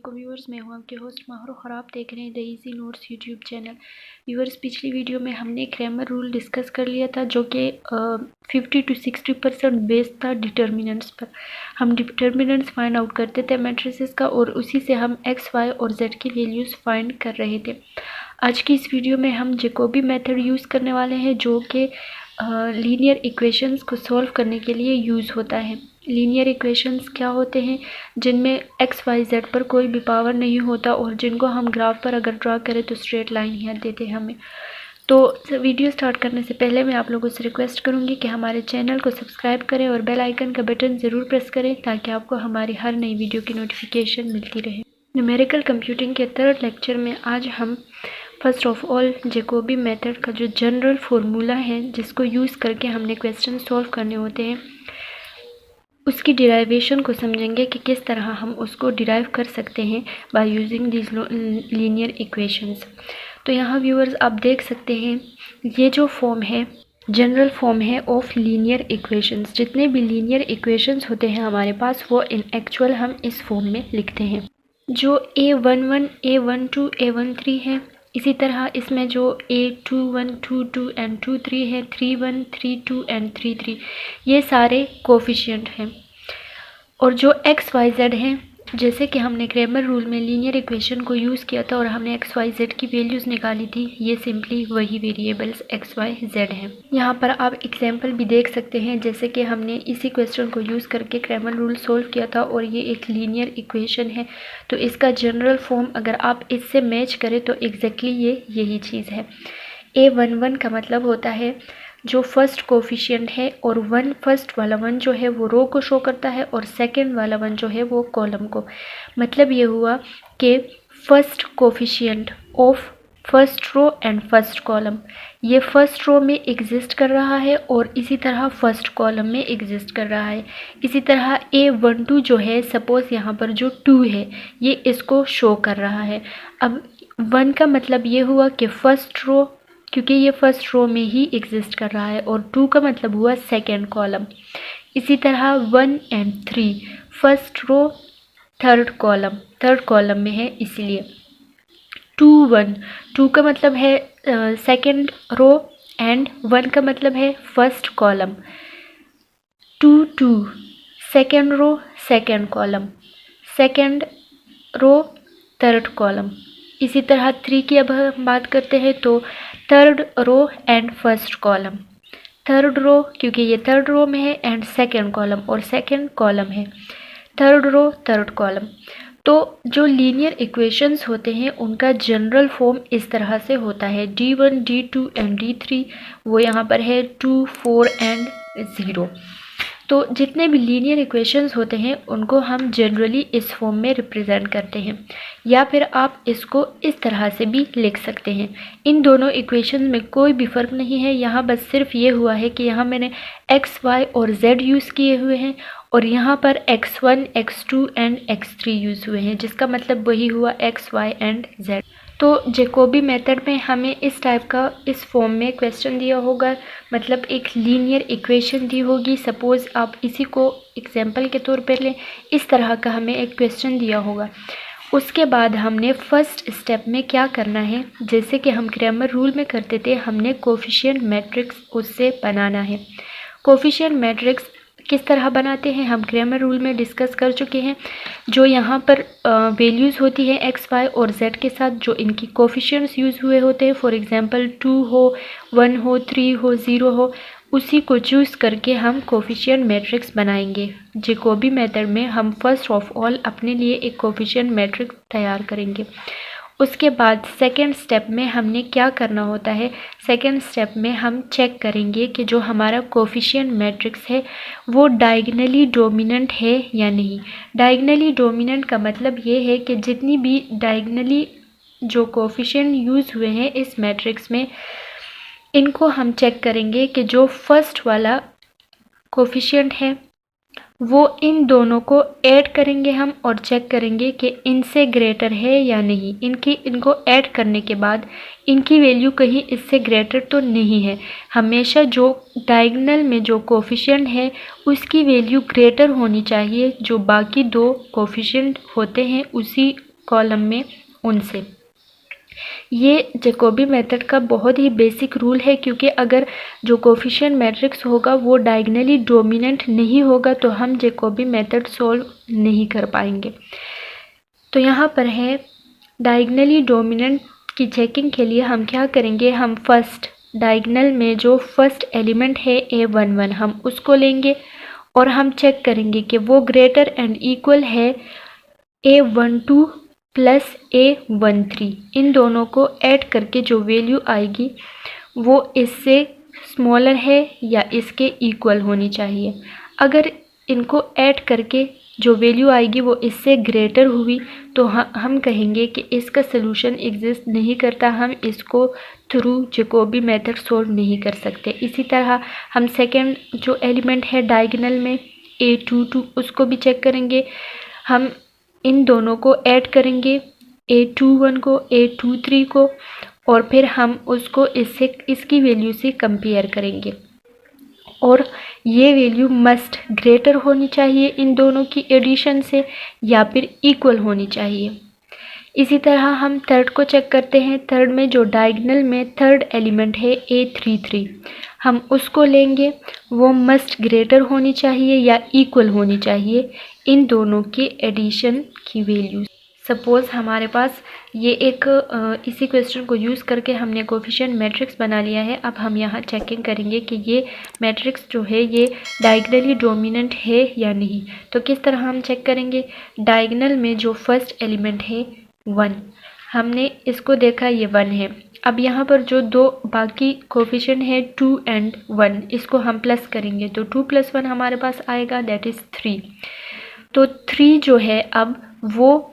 वालेकुम व्यूअर्स, मैं हूं आपके होस्ट माहरो और आप देख रहे हैं the easy notes YouTube channel. Viewers, पिछली वीडियो में हमने ग्रामर रूल डिस्कस कर लिया था जो कि 50 to 60% बेस्ड था डिटर्मिनेंट्स पर। हम डिटर्मिनेंट्स फाइंड आउट करते थे मैट्रिसेस का और उसी से हम एक्स वाई और जेड की वैल्यूज़ फाइंड कर रहे थे। आज की इस वीडियो में हम जैकोबी मेथड यूज़ करने वाले हैं जो कि लीनियर इक्वेशंस को सॉल्व करने के लिए यूज़ होता है। लीनियर इक्वेशंस क्या होते हैं? जिनमें एक्स वाई जेड पर कोई भी पावर नहीं होता और जिनको हम ग्राफ पर अगर ड्रा करें तो स्ट्रेट लाइन ही देते हैं हमें। तो वीडियो स्टार्ट करने से पहले मैं आप लोगों से रिक्वेस्ट करूंगी कि हमारे चैनल को सब्सक्राइब करें और बेल आइकन का बटन ज़रूर प्रेस करें ताकि आपको हमारी हर नई वीडियो की नोटिफिकेशन मिलती रहे। न्यूमेरिकल कंप्यूटिंग के थर्ड लेक्चर में आज हम first of all Jacobi method का जो जनरल फार्मूला है जिसको यूज़ करके हमने क्वेश्चन सॉल्व करने होते हैं उसकी डिराइवेशन को समझेंगे कि किस तरह हम उसको डिराइव कर सकते हैं by using this linear equations. तो यहाँ व्यूअर्स आप देख सकते हैं ये जो फॉर्म है जनरल फॉर्म है ऑफ लीनियर इक्वेशंस। जितने भी लीनियर इक्वेशंस होते हैं हमारे पास वो इन एक्चुअल हम इस फॉर्म में लिखते हैं। जो A11, A12, A13 है, इसी तरह इसमें जो A21, 22 एंड 23 है, 31, 32 एंड 33, ये सारे कोफिशिएंट हैं। और जो एक्स वाई जेड हैं, जैसे कि हमने ग्रामर रूल में लीनियर इक्वेशन को यूज़ किया था और हमने एक्स वाई जेड की वैल्यूज़ निकाली थी, ये सिंपली वही वेरिएबल्स एक्स वाई जेड हैं। यहाँ पर आप एग्जांपल भी देख सकते हैं जैसे कि हमने इसी क्वेश्चन को यूज़ करके ग्रामर रूल सोल्व किया था और ये एक लीनियर इक्वेशन है। तो इसका जनरल फॉर्म अगर आप इससे मैच करें तो एग्जैक्टली ये यही चीज़ है। A11 का मतलब होता है जो फर्स्ट कोफिशिएंट है और फर्स्ट वाला वन जो है वो रो को शो करता है और सेकंड वाला वन जो है वो कॉलम को। मतलब ये हुआ कि first coefficient of first row and first column ये फर्स्ट रो में एग्जिस्ट कर रहा है और इसी तरह फर्स्ट कॉलम में एग्जिस्ट कर रहा है। इसी तरह A12 जो है, सपोज़ यहाँ पर जो 2 है ये इसको शो कर रहा है। अब 1 का मतलब ये हुआ कि फर्स्ट रो, क्योंकि ये फर्स्ट रो में ही एग्जिस्ट कर रहा है, और 2 का मतलब हुआ सेकेंड कॉलम। इसी तरह 1 and 3 first row third column में है, इसीलिए 2 1 2 का मतलब है सेकेंड रो एंड 1 का मतलब है first column. 2 2 second row second column, second row third column. इसी तरह 3 की अब हम बात करते हैं तो third row and first column. Third row क्योंकि ये थर्ड रो में है एंड सेकेंड कॉलम और सेकेंड कॉलम है, थर्ड रो थर्ड कॉलम। तो जो लीनियर इक्वेशंस होते हैं उनका जनरल फॉर्म इस तरह से होता है। D1, D2 एंड D3 वो यहाँ पर है 2, 4 एंड 0। तो जितने भी लीनियर इक्वेशंस होते हैं उनको हम जनरली इस फॉर्म में रिप्रेजेंट करते हैं, या फिर आप इसको इस तरह से भी लिख सकते हैं। इन दोनों इक्वेशंस में कोई भी फ़र्क नहीं है, यहाँ बस सिर्फ ये हुआ है कि यहाँ मैंने एक्स वाई और जेड यूज़ किए हुए हैं और यहाँ पर x1, x2 and x3 use हुए हैं, जिसका मतलब वही हुआ एक्स वाई एंड जेड। तो जैकोबी मेथड में हमें इस टाइप का इस फॉर्म में क्वेश्चन दिया होगा, मतलब एक लीनियर इक्वेशन दी होगी। सपोज़ आप इसी को एग्जांपल के तौर पर लें, इस तरह का हमें एक क्वेश्चन दिया होगा। उसके बाद हमने फर्स्ट स्टेप में क्या करना है, जैसे कि हम ग्रामर रूल में करते थे, हमने कोफिशिएंट मैट्रिक्स उससे बनाना है। कोफिशिएंट मैट्रिक्स किस तरह बनाते हैं हम ग्रामर रूल में डिस्कस कर चुके हैं। जो यहाँ पर वैल्यूज़ होती है एक्स वाई और जेड के साथ जो इनकी कोफिशिएंट्स यूज़ हुए होते हैं, फॉर एग्जांपल 2 हो, 1 हो, 3 हो, 0 हो, उसी को चूज़ करके हम कोफिशिएंट मैट्रिक्स बनाएंगे। जैकोबी मेथड में हम फर्स्ट ऑफ ऑल अपने लिए एक कोफिशिएंट मैट्रिक्स तैयार करेंगे। उसके बाद सेकेंड स्टेप में हमने क्या करना होता है, सेकेंड स्टेप में हम चेक करेंगे कि जो हमारा कोफिशिएंट मैट्रिक्स है वो डायगनली डोमिनेंट है या नहीं। डायगनली डोमिनेंट का मतलब ये है कि जितनी भी डायगनली जो कोफिशिएंट यूज़ हुए हैं इस मैट्रिक्स में, इनको हम चेक करेंगे कि जो फर्स्ट वाला कोफिशिएंट है वो इन दोनों को ऐड करेंगे हम और चेक करेंगे कि इनसे ग्रेटर है या नहीं। इनको ऐड करने के बाद इनकी वैल्यू कहीं इससे ग्रेटर तो नहीं है। हमेशा जो डायगोनल में जो कोफिशिएंट है उसकी वैल्यू ग्रेटर होनी चाहिए जो बाकी दो कोफिशिएंट होते हैं कॉलम में उनसे। ये जैकोबी मेथड का बहुत ही बेसिक रूल है, क्योंकि अगर जो कोफिशिएंट मैट्रिक्स होगा वो डायगनली डोमिनेंट नहीं होगा तो हम जैकोबी मेथड सॉल्व नहीं कर पाएंगे। तो यहाँ पर है डायगनली डोमिनेंट की चेकिंग के लिए हम क्या करेंगे, हम फर्स्ट डायगनल में जो फर्स्ट एलिमेंट है A11 हम उसको लेंगे और हम चेक करेंगे कि वो ग्रेटर एंड इक्वल है A12 प्लस A13। इन दोनों को ऐड करके जो वैल्यू आएगी वो इससे स्मॉलर है या इसके इक्वल होनी चाहिए। अगर इनको ऐड करके जो वैल्यू आएगी वो इससे ग्रेटर हुई तो हम कहेंगे कि इसका सलूशन एग्जिस्ट नहीं करता, हम इसको थ्रू जैकोबी मेथड सॉल्व नहीं कर सकते। इसी तरह हम सेकेंड जो एलिमेंट है डायगोनल में A22 उसको भी चेक करेंगे। हम इन दोनों को ऐड करेंगे, A21 को A23 को, और फिर हम उसको इसकी वैल्यू से कंपेयर करेंगे और ये वैल्यू मस्ट ग्रेटर होनी चाहिए इन दोनों की एडिशन से या फिर इक्वल होनी चाहिए। इसी तरह हम थर्ड को चेक करते हैं। थर्ड में जो डायगोनल में थर्ड एलिमेंट है A33 हम उसको लेंगे, वो मस्ट ग्रेटर होनी चाहिए या इक्वल होनी चाहिए इन दोनों के एडिशन की वैल्यू। सपोज़ हमारे पास ये एक इसी क्वेश्चन को यूज़ करके हमने कोफिशिएंट मैट्रिक्स बना लिया है। अब हम यहाँ चेकिंग करेंगे कि ये मैट्रिक्स जो है ये डायगनली डोमिनेंट है या नहीं। तो किस तरह हम चेक करेंगे, डायगोनल में जो फर्स्ट एलिमेंट है 1, हमने इसको देखा ये 1 है। अब यहाँ पर जो दो बाकी कोफिशिएंट है 2 एंड 1, इसको हम प्लस करेंगे तो 2 + 1 हमारे पास आएगा, दैट इज़ 3। तो 3 जो है अब वो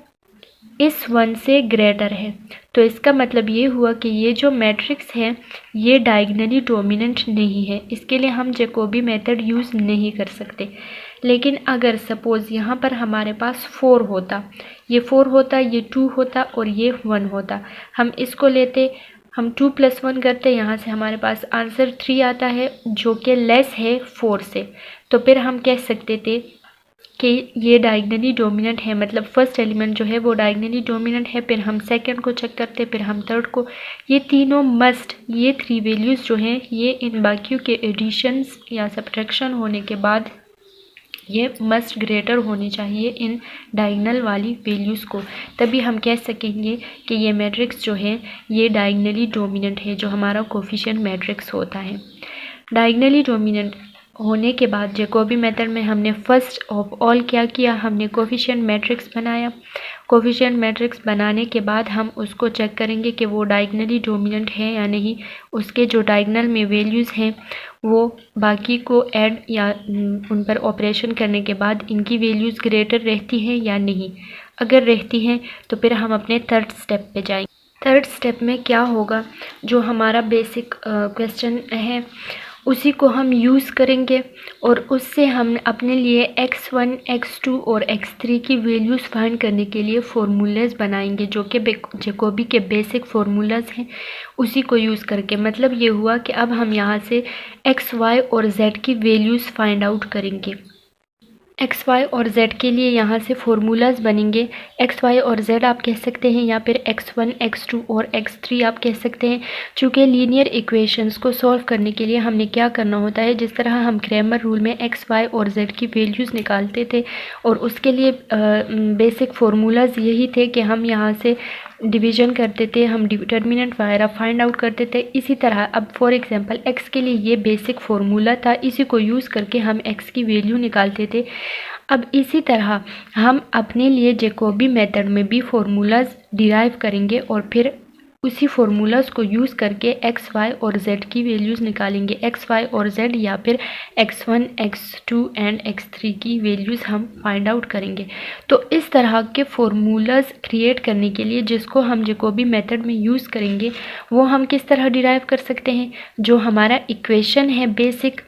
इस 1 से ग्रेटर है। तो इसका मतलब ये हुआ कि ये जो मैट्रिक्स है ये डायगनली डोमिनेंट नहीं है, इसके लिए हम जैकोबी मेथड यूज़ नहीं कर सकते। लेकिन अगर सपोज़ यहाँ पर हमारे पास 4 होता, ये 4 होता, ये 2 होता और ये 1 होता, हम इसको लेते, हम 2 + 1 करते, यहाँ से हमारे पास आंसर 3 आता है जो कि लेस है 4 से। तो फिर हम कह सकते थे कि ये डायगनली डोमिनेंट है, मतलब फर्स्ट एलिमेंट जो है वो डायगनली डोमिनेंट है। फिर हम सेकंड को चेक करते, फिर हम थर्ड को। ये तीनों मस्ट, ये 3 वैल्यूज़ जो हैं ये इन बाकियों के एडिशंस या सब्ट्रैक्शन होने के बाद ये मस्ट ग्रेटर होनी चाहिए इन डायगनल वाली वैल्यूज़ को, तभी हम कह सकेंगे कि ये मैट्रिक्स जो है ये डायगनली डोमिनेंट है, जो हमारा कोफिशिएंट मैट्रिक्स होता है। डायगनली डोमिनेंट होने के बाद जैकोबी मेथड में हमने फर्स्ट ऑफ ऑल क्या किया, हमने कोफिशिएंट मैट्रिक्स बनाया। कोफिशिएंट मैट्रिक्स बनाने के बाद हम उसको चेक करेंगे कि वो डायगनली डोमिनेंट है या नहीं। उसके जो डायगनल में वैल्यूज़ हैं वो बाकी को ऐड या उन पर ऑपरेशन करने के बाद इनकी वैल्यूज़ ग्रेटर रहती हैं या नहीं। अगर रहती हैं तो फिर हम अपने थर्ड स्टेप पे जाएंगे। थर्ड स्टेप में क्या होगा, जो हमारा बेसिक क्वेश्चन है उसी को हम यूज़ करेंगे और उससे हम अपने लिए x1, x2 और x3 की वैल्यूज़ फाइंड करने के लिए फार्मूलाज बनाएंगे, जो कि जैकोबी के बेसिक फार्मूलाज हैं, उसी को यूज़ करके। मतलब ये हुआ कि अब हम यहाँ से x, y और z की वैल्यूज़ फाइंड आउट करेंगे। एक्स वाई और जेड के लिए यहाँ से फार्मूलाज बनेंगे। एक्स वाई और जेड आप कह सकते हैं या फिर x1, x2 और x3 आप कह सकते हैं। चूँकि लीनियर इक्वेशंस को सॉल्व करने के लिए हमने क्या करना होता है, जिस तरह हम क्रैमर रूल में एक्स, वाई और जेड की वैल्यूज़ निकालते थे और उसके लिए बेसिक फार्मूलाज यही थे कि हम यहाँ से डिवीज़न करते थे, हम डिटर्मिनेंट वगैरह फाइंड आउट करते थे। इसी तरह अब फॉर एग्जांपल x के लिए ये बेसिक फार्मूला था, इसी को यूज़ करके हम x की वैल्यू निकालते थे। अब इसी तरह हम अपने लिए जैकोबी मेथड में भी फार्मूलाज डिराइव करेंगे और फिर उसी फार्मूलाज को यूज़ करके x, y और z की वैल्यूज़ निकालेंगे। x, y और z या फिर x1, x2 एंड x3 की वैल्यूज़ हम फाइंड आउट करेंगे। तो इस तरह के फार्मूलाज क्रिएट करने के लिए जिसको हम जैकोबी मेथड में यूज़ करेंगे वो हम किस तरह डिराइव कर सकते हैं। जो हमारा इक्वेशन है बेसिक,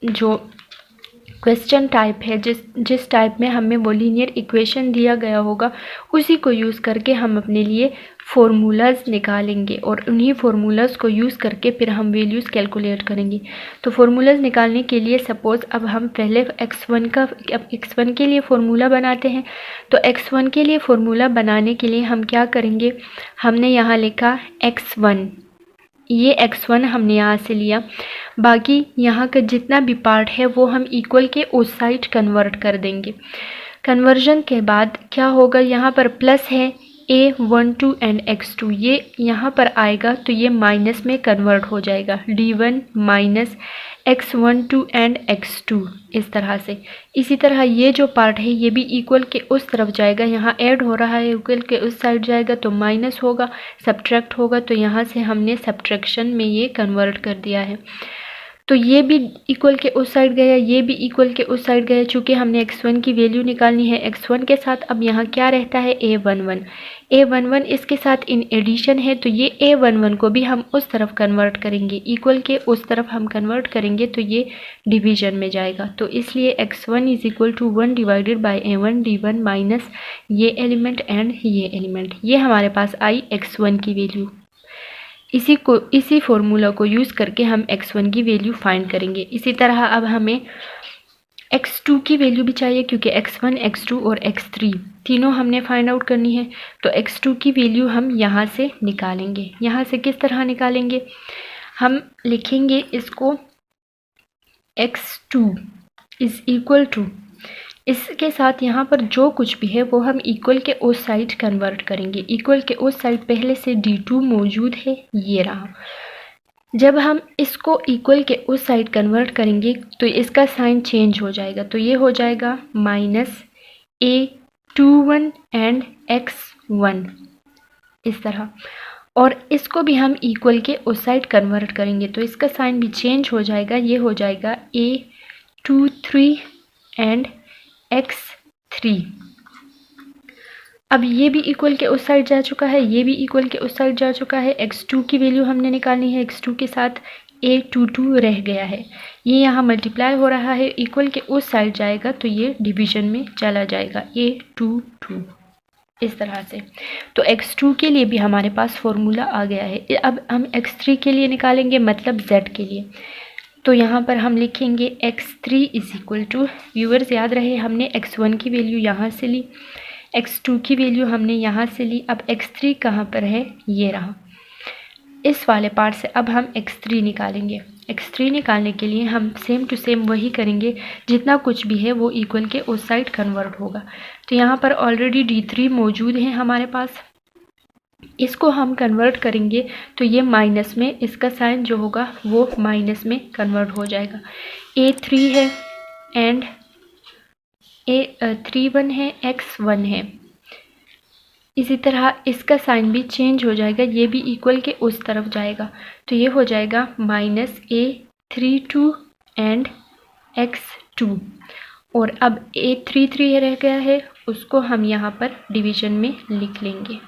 जो क्वेश्चन टाइप है, जिस टाइप में हमें वो लीनियर इक्वेशन दिया गया होगा उसी को यूज़ करके हम अपने लिए फार्मूलाज निकालेंगे और उन्हीं फार्मूलाज को यूज़ करके फिर हम वैल्यूज़ कैलकुलेट करेंगे। तो फार्मूलाज निकालने के लिए सपोज़ अब हम पहले x1 के लिए फ़ॉर्मूला बनाते हैं। तो x1 के लिए फ़ॉर्मूला बनाने के लिए हम क्या करेंगे, हमने यहाँ लिखा x1, ये x1 हमने यहाँ से लिया, बाकी यहाँ का जितना भी पार्ट है वो हम इक्वल के उस साइड कन्वर्ट कर देंगे। कन्वर्जन के बाद क्या होगा, यहाँ पर प्लस है a12 एंड x2, ये यहाँ पर आएगा तो ये माइनस में कन्वर्ट हो जाएगा, d1 minus x12 and x2 इस तरह से। इसी तरह ये जो पार्ट है ये भी इक्वल के उस तरफ जाएगा, यहाँ ऐड हो रहा है इक्वल के उस साइड जाएगा तो माइनस होगा, सब्ट्रैक्ट होगा, तो यहाँ से हमने सब्ट्रैक्शन में ये कन्वर्ट कर दिया है। तो ये भी इक्वल के उस साइड गया, ये भी इक्वल के उस साइड गया। चूँकि हमने x1 की वैल्यू निकालनी है, x1 के साथ अब यहाँ क्या रहता है a11 इसके साथ इन एडिशन है, तो ये a11 को भी हम उस तरफ कन्वर्ट करेंगे, इक्वल के उस तरफ हम कन्वर्ट करेंगे तो ये डिवीजन में जाएगा। तो इसलिए x1 is equal to 1 divided by a1 d1 minus ये एलिमेंट एंड ये एलिमेंट, ये हमारे पास आई x1 की वैल्यू। इसी फॉर्मूला को यूज़ करके हम x1 की वैल्यू फाइंड करेंगे। इसी तरह अब हमें x2 की वैल्यू भी चाहिए, क्योंकि x1, x2 और x3 तीनों हमने फाइंड आउट करनी है। तो x2 की वैल्यू हम यहाँ से निकालेंगे। यहाँ से किस तरह निकालेंगे, हम लिखेंगे इसको x2 इज़ इक्वल टू, इसके साथ यहाँ पर जो कुछ भी है वो हम इक्वल के उस साइड कन्वर्ट करेंगे। इक्वल के उस साइड पहले से d2 मौजूद है, ये रहा। जब हम इसको इक्वल के उस साइड कन्वर्ट करेंगे तो इसका साइन चेंज हो जाएगा, तो ये हो जाएगा माइनस a21 एंड x1 इस तरह। और इसको भी हम इक्वल के उस साइड कन्वर्ट करेंगे तो इसका साइन भी चेंज हो जाएगा, ये हो जाएगा a23 एंड x3। अब ये भी इक्वल के उस साइड जा चुका है, ये भी इक्वल के उस साइड जा चुका है। x2 की वैल्यू हमने निकालनी है, x2 के साथ a22 रह गया है, ये यहाँ मल्टीप्लाई हो रहा है, इक्वल के उस साइड जाएगा तो ये डिवीजन में चला जाएगा, a22 इस तरह से। तो x2 के लिए भी हमारे पास फॉर्मूला आ गया है। अब हम x3 के लिए निकालेंगे, मतलब z के लिए। तो यहाँ पर हम लिखेंगे x3 is equal to, viewers याद रहे हमने x1 की वैल्यू यहाँ से ली, x2 की वैल्यू हमने यहाँ से ली, अब x3 कहाँ पर है, ये रहा। इस वाले पार्ट से अब हम x3 निकालेंगे। x3 निकालने के लिए हम सेम टू सेम वही करेंगे, जितना कुछ भी है वो इक्वल के उस साइड कन्वर्ट होगा। तो यहाँ पर ऑलरेडी d3 मौजूद है हमारे पास, इसको हम कन्वर्ट करेंगे तो ये माइनस में, इसका साइन जो होगा वो माइनस में कन्वर्ट हो जाएगा। a3 है एंड a31 है, x1 है। इसी तरह इसका साइन भी चेंज हो जाएगा, ये भी इक्वल के उस तरफ जाएगा, तो ये हो जाएगा माइनस a32 एंड x2। और अब a33 रह गया है, उसको हम यहाँ पर डिवीजन में लिख लेंगे।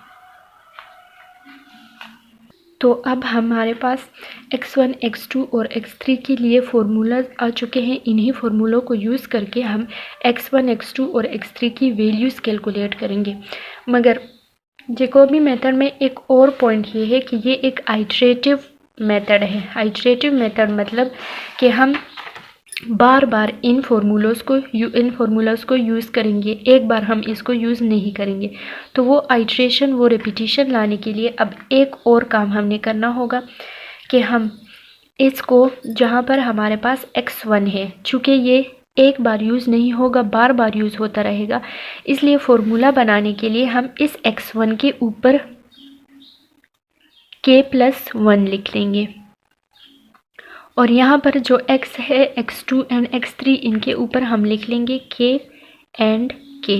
तो अब हमारे पास x1, x2 और x3 के लिए फार्मूलाज आ चुके हैं। इन्हीं फार्मूलों को यूज़ करके हम x1, x2 और x3 की वैल्यूज़ कैलकुलेट करेंगे। मगर जैकोबी मेथड में एक और पॉइंट ये है कि ये एक आइटरेटिव मेथड है। आइटरेटिव मेथड मतलब कि हम बार बार इन फार्मूलाज को यूज़ करेंगे, एक बार हम इसको यूज़ नहीं करेंगे। तो वो आइट्रेशन, वो रिपीटिशन लाने के लिए अब एक और काम हमने करना होगा कि हम इसको, जहाँ पर हमारे पास x1 है, चूँकि ये एक बार यूज़ नहीं होगा, बार बार यूज़ होता रहेगा, इसलिए फार्मूला बनाने के लिए हम इस x1 के ऊपर k+1 लिख लेंगे। और यहाँ पर जो x है, x2 एंड x3, इनके ऊपर हम लिख लेंगे k एंड k।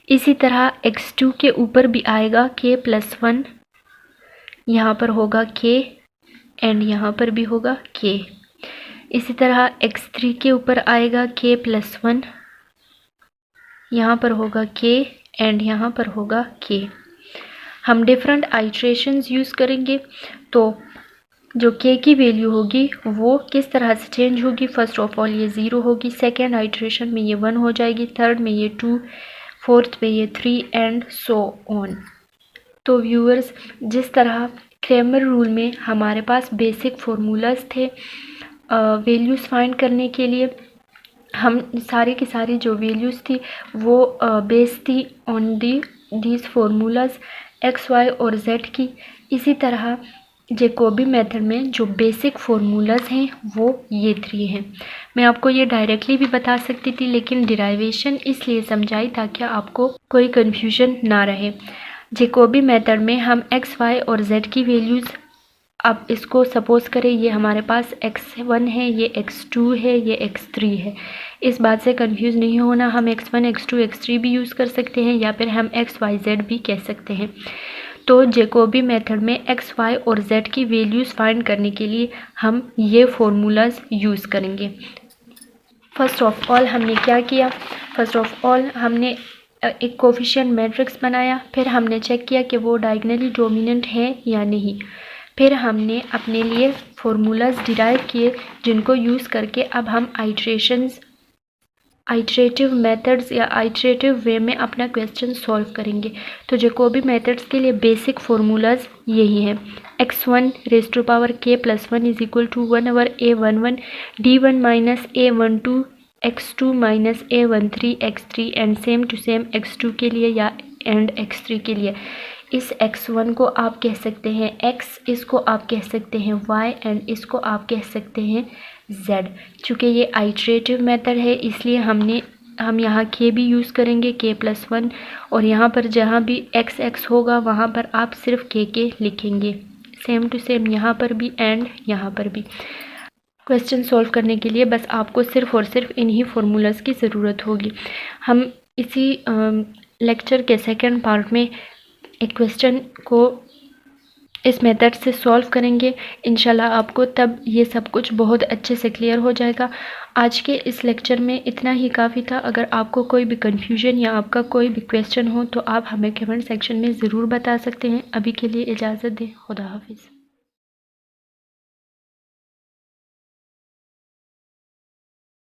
इसी तरह x2 के ऊपर भी आएगा k+1, यहाँ पर होगा k एंड यहाँ पर भी होगा k। इसी तरह x3 के ऊपर आएगा k+1, यहाँ पर होगा k एंड यहाँ पर होगा k। हम डिफरेंट आइट्रेशंस यूज़ करेंगे, तो जो k की वैल्यू होगी वो किस तरह से चेंज होगी। फर्स्ट ऑफ ऑल ये 0 होगी, सेकेंड आइट्रेशन में ये 1 हो जाएगी, थर्ड में ये 2, फोर्थ में ये 3 एंड सो ऑन। तो व्यूअर्स, जिस तरह क्रैमर रूल में हमारे पास बेसिक फार्मूलाज थे वैल्यूज़ फाइंड करने के लिए, हम सारी की सारी जो वैल्यूज़ थी वो बेस थी on these formulas X Y और जेड की। इसी तरह जैकोबी मेथड में जो बेसिक फार्मूलाज हैं वो ये 3 हैं। मैं आपको ये डायरेक्टली भी बता सकती थी, लेकिन डिराइवेशन इसलिए समझाई ताकि आपको कोई कन्फ्यूजन ना रहे। जैकोबी मेथड में हम एक्स वाई और जेड की वैल्यूज़, अब इसको सपोज़ करें ये हमारे पास x1 है, ये x2 है, ये x3 है। इस बात से कंफ्यूज नहीं होना, हम x1 x2 x3 भी यूज़ कर सकते हैं या फिर हम x y z भी कह सकते हैं। तो जैकोबी मेथड में x y और z की वैल्यूज़ फाइंड करने के लिए हम ये फार्मूलाज यूज़ करेंगे। फर्स्ट ऑफ ऑल हमने क्या किया, फर्स्ट ऑफ ऑल हमने एक कोफिशिएंट मैट्रिक्स बनाया, फिर हमने चेक किया कि वो डायगोनली डोमिनेंट है या नहीं। फिर हमने अपने लिए फार्मूलाज डिराइव किए जिनको यूज़ करके अब हम आइट्रेटिव मेथड्स या आइट्रेटिव वे में अपना क्वेश्चन सॉल्व करेंगे। तो जैकोबी मेथड्स के लिए बेसिक फार्मूलाज यही हैं। x1 raise to power k + 1 is equal to 1/a11 d1 minus a12 x2 minus a13 x3 and same to same x2 के लिए या एंड x3 के लिए। इस x1 को आप कह सकते हैं x, इसको आप कह सकते हैं y एंड इसको आप कह सकते हैं z। चूँकि ये आइट्रेटिव मेथड है इसलिए हम यहाँ k भी यूज़ करेंगे, k + 1, और यहाँ पर जहाँ भी x होगा वहाँ पर आप सिर्फ k लिखेंगे। सेम टू सेम यहाँ पर भी एंड यहाँ पर भी। क्वेश्चन सॉल्व करने के लिए बस आपको सिर्फ और सिर्फ इन्हीं फार्मूलाज की ज़रूरत होगी। हम इसी लेक्चर के सेकंड पार्ट में एक क्वेश्चन को इस मेथड से सॉल्व करेंगे। इंशाल्लाह आपको तब ये सब कुछ बहुत अच्छे से क्लियर हो जाएगा। आज के इस लेक्चर में इतना ही काफ़ी था। अगर आपको कोई भी कन्फ्यूजन या आपका कोई भी क्वेश्चन हो तो आप हमें कमेंट सेक्शन में ज़रूर बता सकते हैं। अभी के लिए इजाज़त दें। खुदा हाफिज़।